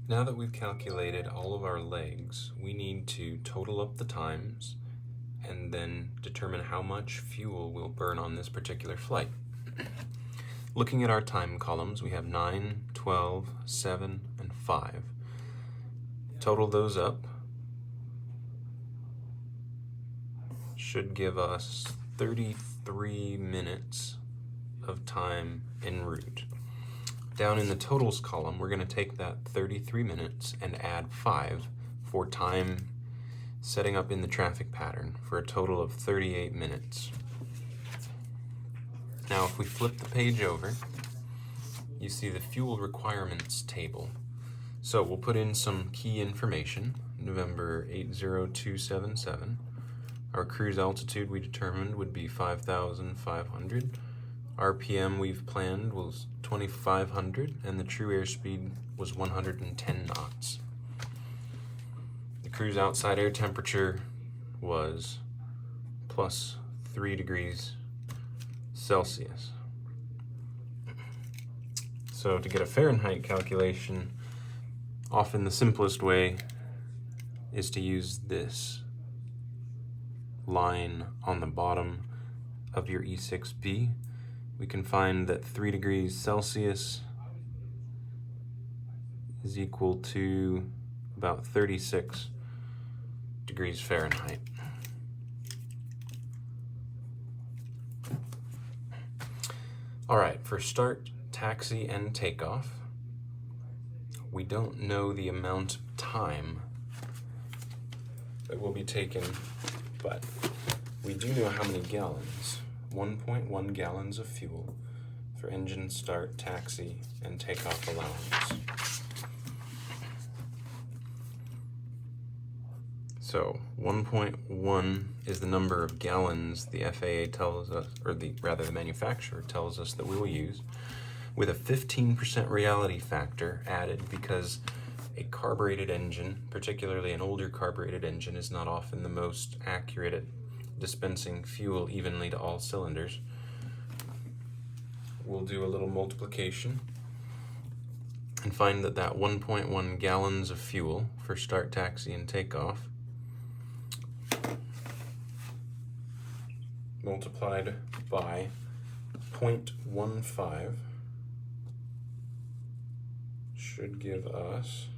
Now that we've calculated all of our legs, we need to total up the times and then determine how much fuel we'll burn on this particular flight. Looking at our time columns, we have 9, 12, 7, and 5. Total those up should give us 33 minutes of time en route. Down in the totals column, we're going to take that 33 minutes and add 5 for time setting up in the traffic pattern for a total of 38 minutes. Now, if we flip the page over, you see the fuel requirements table. So we'll put in some key information, November 80277. Our cruise altitude we determined would be 5,500. RPM we've planned was 2,500, and the true airspeed was 110 knots. The cruise outside air temperature was plus 3 degrees Celsius. So to get a Fahrenheit calculation, often the simplest way is to use this line on the bottom of your E6B. We can find that 3 degrees Celsius is equal to about 36 degrees Fahrenheit. All right, for start, taxi, and takeoff, we don't know the amount of time that will be taken, but we do know how many gallons. 1.1 gallons of fuel for engine start, taxi, and takeoff allowance. So 1.1 is the number of gallons the FAA tells us, or the manufacturer tells us that we will use, with a 15% reality factor added because a carbureted engine, particularly an older carbureted engine, is not often the most accurate at dispensing fuel evenly to all cylinders. We'll do a little multiplication and find that 1.1 gallons of fuel for start, taxi, and takeoff multiplied by 0.15 should give us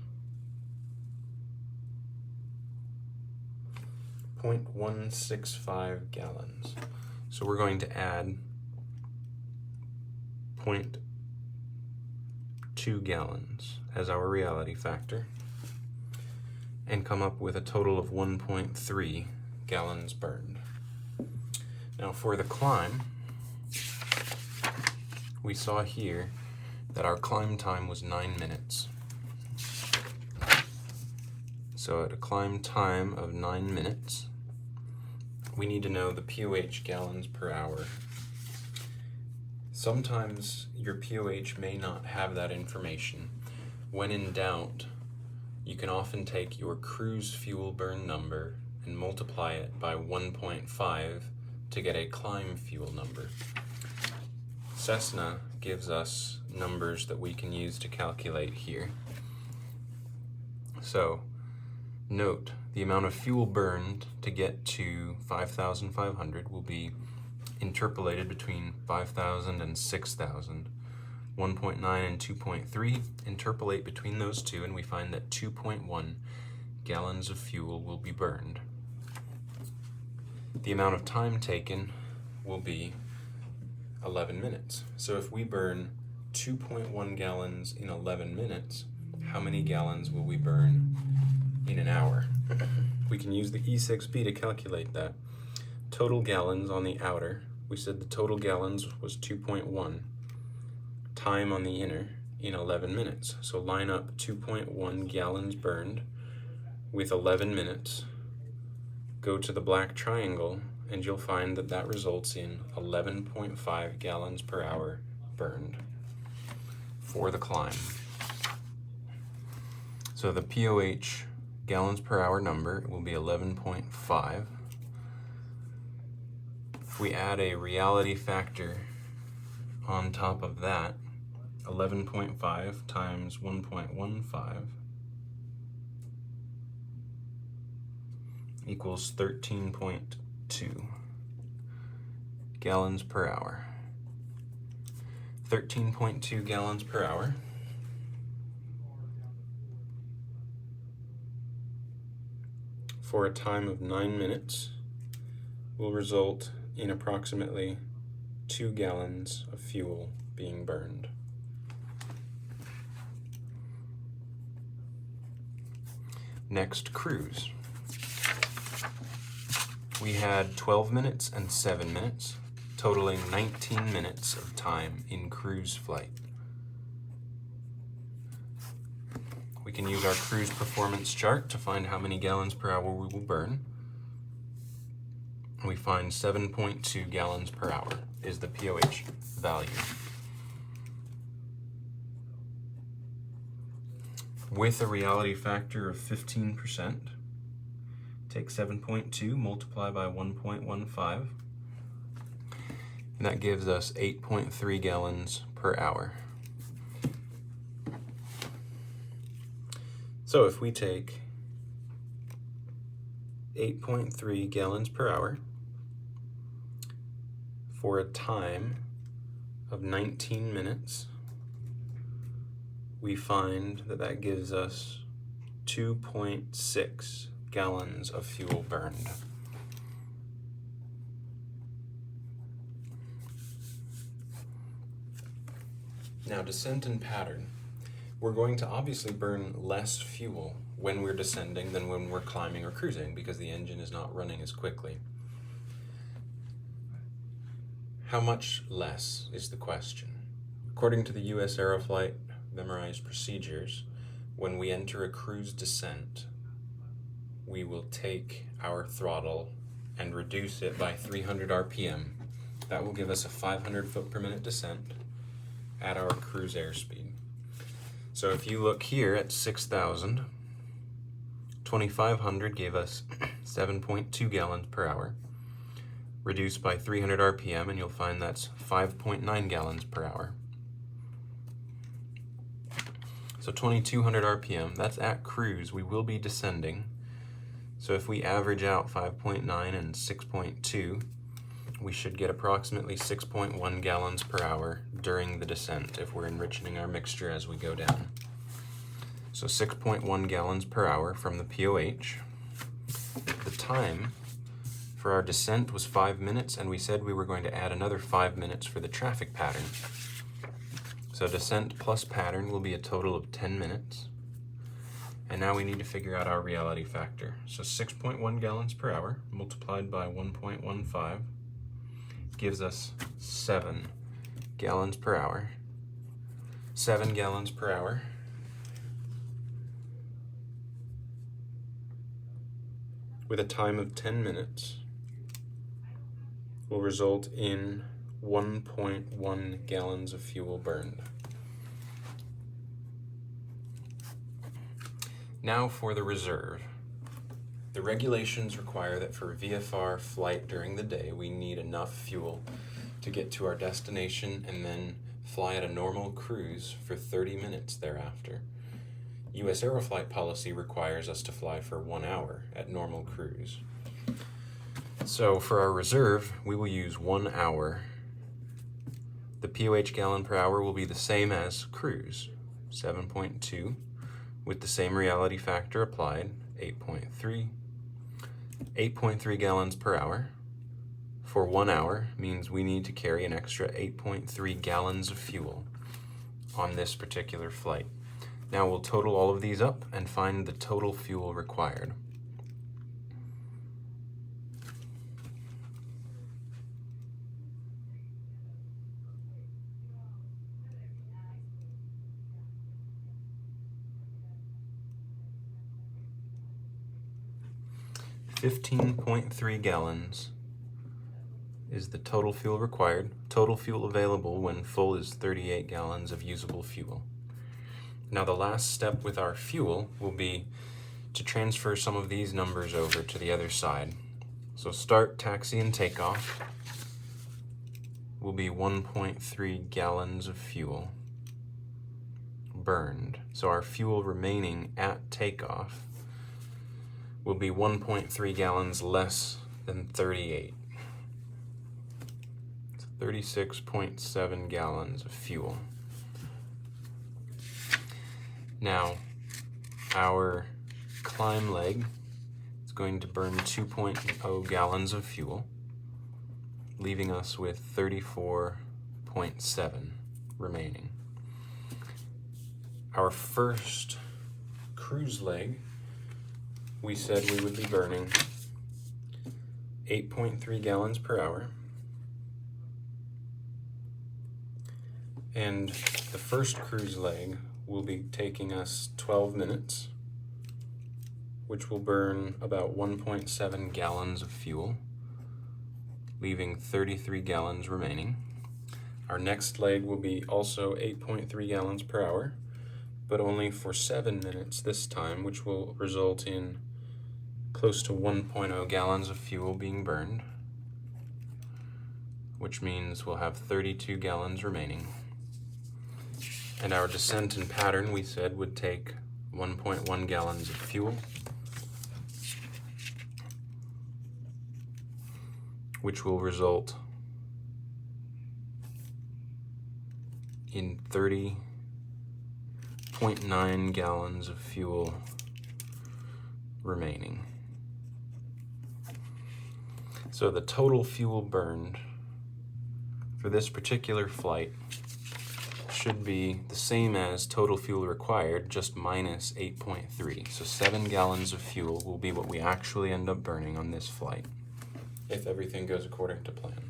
0.165 gallons. So we're going to add 0.2 gallons as our reality factor and come up with a total of 1.3 gallons burned. Now for the climb, we saw here that our climb time was 9 minutes. So at a climb time of 9 minutes, we need to know the POH gallons per hour. Sometimes your POH may not have that information. When in doubt, you can often take your cruise fuel burn number and multiply it by 1.5 to get a climb fuel number. Cessna gives us numbers that we can use to calculate here. So, note, the amount of fuel burned to get to 5,500 will be interpolated between 5,000 and 6,000. 1.9 and 2.3 interpolate between those two, and we find that 2.1 gallons of fuel will be burned. The amount of time taken will be 11 minutes. So if we burn 2.1 gallons in 11 minutes, how many gallons will we burn in an hour? We can use the E6B to calculate that. Total gallons on the outer, we said the total gallons was 2.1. Time on the inner in 11 minutes. So line up 2.1 gallons burned with 11 minutes. Go to the black triangle and you'll find that that results in 11.5 gallons per hour burned for the climb. So the POH gallons per hour number will be 11.5. If we add a reality factor on top of that, 11.5 times 1.15 equals 13.2 gallons per hour. 13.2 gallons per hour for a time of 9 minutes will result in approximately 2 gallons of fuel being burned. Next, cruise. We had 12 minutes and 7 minutes, totaling 19 minutes of time in cruise flight. We can use our cruise performance chart to find how many gallons per hour we will burn. We find 7.2 gallons per hour is the POH value. With a reality factor of 15%, take 7.2, multiply by 1.15, and that gives us 8.3 gallons per hour. So if we take 8.3 gallons per hour for a time of 19 minutes, we find that that gives us 2.6 gallons of fuel burned. Now, descent and pattern. We're going to obviously burn less fuel when we're descending than when we're climbing or cruising because the engine is not running as quickly. How much less is the question? According to the US Aeroflight memorized procedures, when we enter a cruise descent, we will take our throttle and reduce it by 300 RPM. That will give us a 500 foot per minute descent at our cruise airspeed. So if you look here at 6,000, 2,500 gave us 7.2 gallons per hour. Reduced by 300 RPM, and you'll find that's 5.9 gallons per hour. So 2,200 RPM, that's at cruise. We will be descending. So if we average out 5.9 and 6.2, we should get approximately 6.1 gallons per hour during the descent if we're enriching our mixture as we go down. So 6.1 gallons per hour from the POH. The time for our descent was 5 minutes, and we said we were going to add another 5 minutes for the traffic pattern. So descent plus pattern will be a total of 10 minutes. And now we need to figure out our reality factor. So 6.1 gallons per hour multiplied by 1.15 gives us 7 gallons per hour. 7 gallons per hour with a time of 10 minutes will result in 1.1 gallons of fuel burned. Now for the reserve. The regulations require that for VFR flight during the day, we need enough fuel to get to our destination and then fly at a normal cruise for 30 minutes thereafter. US Aeroflight policy requires us to fly for 1 hour at normal cruise. So for our reserve, we will use 1 hour. The POH gallon per hour will be the same as cruise, 7.2, with the same reality factor applied, 8.3. 8.3 gallons per hour for 1 hour means we need to carry an extra 8.3 gallons of fuel on this particular flight. Now we'll total all of these up and find the total fuel required. $15.3 gallons is the total fuel required. Total fuel available when full is 38 gallons of usable fuel. Now the last step with our fuel will be to transfer some of these numbers over to the other side. So start, taxi, and takeoff will be 1.3 gallons of fuel burned. So our fuel remaining at takeoff will be 1.3 gallons less than 38. It's 36.7 gallons of fuel. Now, our climb leg is going to burn 2.0 gallons of fuel, leaving us with 34.7 remaining. Our first cruise leg, we said we would be burning 8.3 gallons per hour. And the first cruise leg will be taking us 12 minutes, which will burn about 1.7 gallons of fuel, leaving 33 gallons remaining. Our next leg will be also 8.3 gallons per hour, but only for 7 minutes this time, which will result in close to 1.0 gallons of fuel being burned, which means we'll have 32 gallons remaining. And our descent and pattern, we said, would take 1.1 gallons of fuel, which will result in 30.9 gallons of fuel remaining. So the total fuel burned for this particular flight should be the same as total fuel required, just minus 8.3. So 7 gallons of fuel will be what we actually end up burning on this flight, if everything goes according to plan.